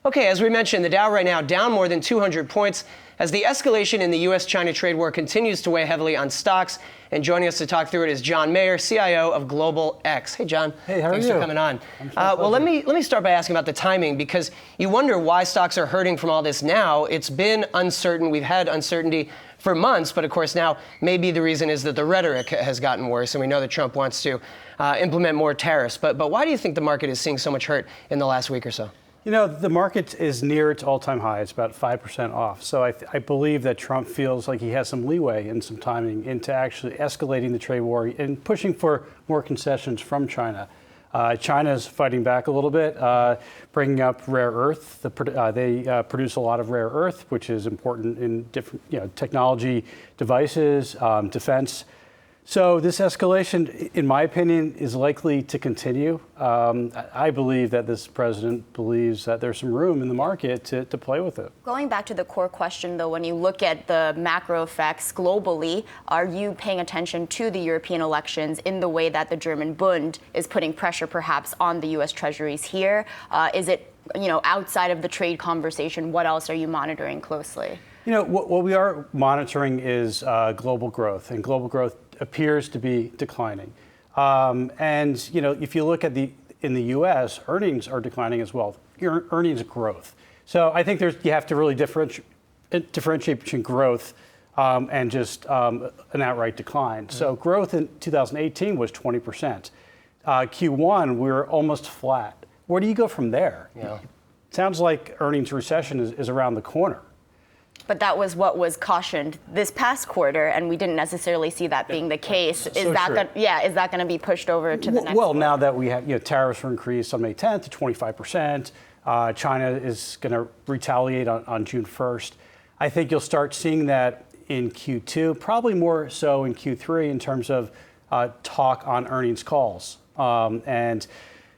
Okay, as we mentioned, the Dow right now down more than 200 points as the escalation in the U.S.-China trade war continues to weigh heavily on stocks. And joining us to talk through it is John Maier, CIO of Global X. Hey, John. Hey, how are you? Thanks for coming on. Well, let me start by asking about the timing, because you wonder why stocks are hurting from all this now. It's been uncertain. We've had uncertainty for months, but of course now maybe the reason is that the rhetoric has gotten worse, and we know that Trump wants to implement more tariffs. But why do you think the market is seeing so much hurt in the last week or so? You know, the market is near its all-time high. It's about 5% off. So I believe that Trump feels like he has some leeway and some timing into actually escalating the trade war and pushing for more concessions from China. China is fighting back a little bit, bringing up rare earth. They produce a lot of rare earth, which is important in different technology devices, defense. So this escalation, in my opinion, is likely to continue. I believe that this president believes that there's some room in the market to play with it. Going back to the core question, though, when you look at the macro effects globally, are you paying attention to the European elections in the way that the German Bund is putting pressure perhaps on the U.S. treasuries here? Is it, outside of the trade conversation, what else are you monitoring closely? What we are monitoring is global growth, and global growth appears to be declining. If you look at in the U.S., earnings are declining as well. Earnings growth. So I think you have to really differentiate between growth and just an outright decline. Mm-hmm. So growth in 2018 was 20%. Q1, we were almost flat. Where do you go from there? Yeah. It sounds like earnings recession is around the corner. But that was what was cautioned this past quarter, and we didn't necessarily see that being the case. Is that going to be pushed over to the next? Well, now that we have tariffs were increased on May 10th to 25%, China is going to retaliate on June 1st. I think you'll start seeing that in Q2, probably more so in Q3 in terms of talk on earnings calls. What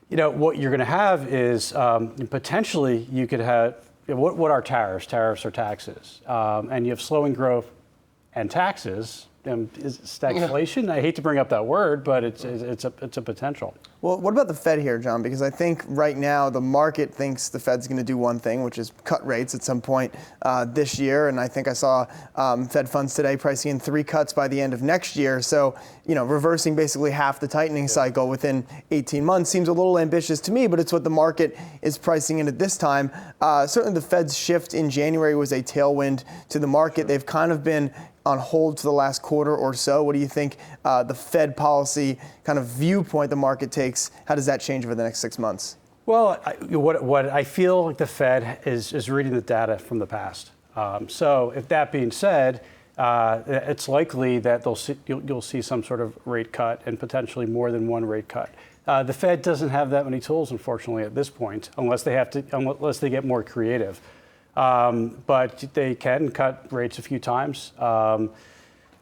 you're going to have is potentially you could have. What are tariffs? Tariffs are taxes. And you have slowing growth and taxes. Is stagflation? I hate to bring up that word, but it's a potential. Well, what about the Fed here, John? Because I think right now the market thinks the Fed's going to do one thing, which is cut rates at some point this year. And I think I saw Fed funds today pricing in 3 cuts by the end of next year. So, reversing basically half the tightening cycle within 18 months seems a little ambitious to me, but it's what the market is pricing in at this time. Certainly the Fed's shift in January was a tailwind to the market. They've kind of been on hold for the last quarter or so. What do you think the Fed policy kind of viewpoint the market takes? How does that change over the next 6 months? Well, what I feel like the Fed is reading the data from the past. So if that being said, it's likely that you'll see some sort of rate cut and potentially more than one rate cut. The Fed doesn't have that many tools, unfortunately, at this point, unless they get more creative. But they can cut rates a few times,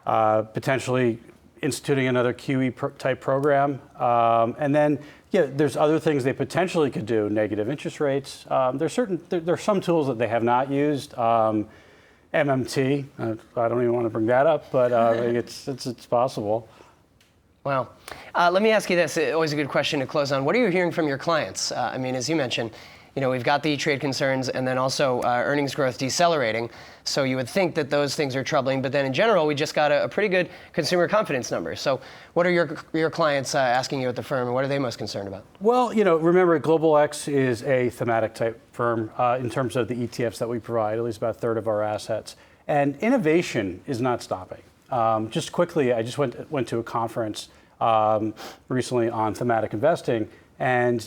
potentially instituting another QE type program. And then, there's other things they potentially could do, negative interest rates. There's some tools that they have not used. MMT, I don't even want to bring that up, but it's possible. Wow. Let me ask you this, always a good question to close on. What are you hearing from your clients? As you mentioned, we've got the trade concerns and then also earnings growth decelerating. So you would think that those things are troubling. But then in general, we just got a pretty good consumer confidence number. So what are your clients asking you at the firm, and what are they most concerned about? Well, remember, Global X is a thematic type firm in terms of the ETFs that we provide, at least about a third of our assets. And innovation is not stopping. Just quickly, I just went to a conference recently on thematic investing. And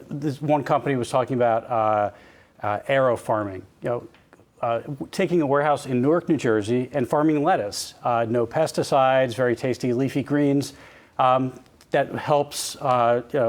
this one company was talking about aero farming, taking a warehouse in Newark, New Jersey, and farming lettuce. No pesticides, very tasty leafy greens that helps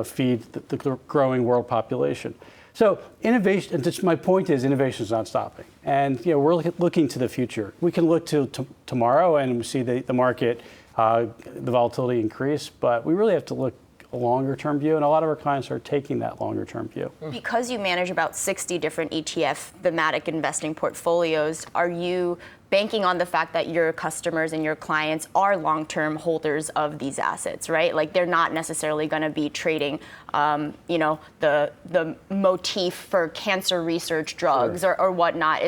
feed the growing world population. So innovation, and just my point is, innovation is not stopping. And we're looking to the future. We can look to tomorrow and see the market, the volatility increase, but we really have to look a longer-term view, and a lot of our clients are taking that longer-term view. Because you manage about 60 different ETF thematic investing portfolios, are you banking on the fact that your customers and your clients are long-term holders of these assets, right? Like they're not necessarily going to be trading, the motif for cancer research drugs or whatnot.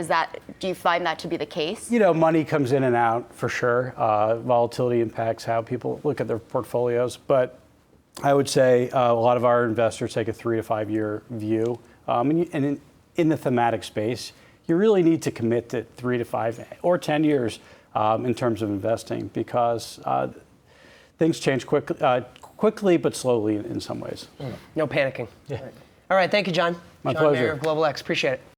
Do you find that to be the case? Money comes in and out for sure. Volatility impacts how people look at their portfolios, but I would say a lot of our investors take a 3 to 5 year view, and in the thematic space, you really need to commit to 3 to 5 or 10 years in terms of investing because things change quickly but slowly in some ways. No panicking. Yeah. All right, thank you, John. My John pleasure. Maier of Global X, appreciate it.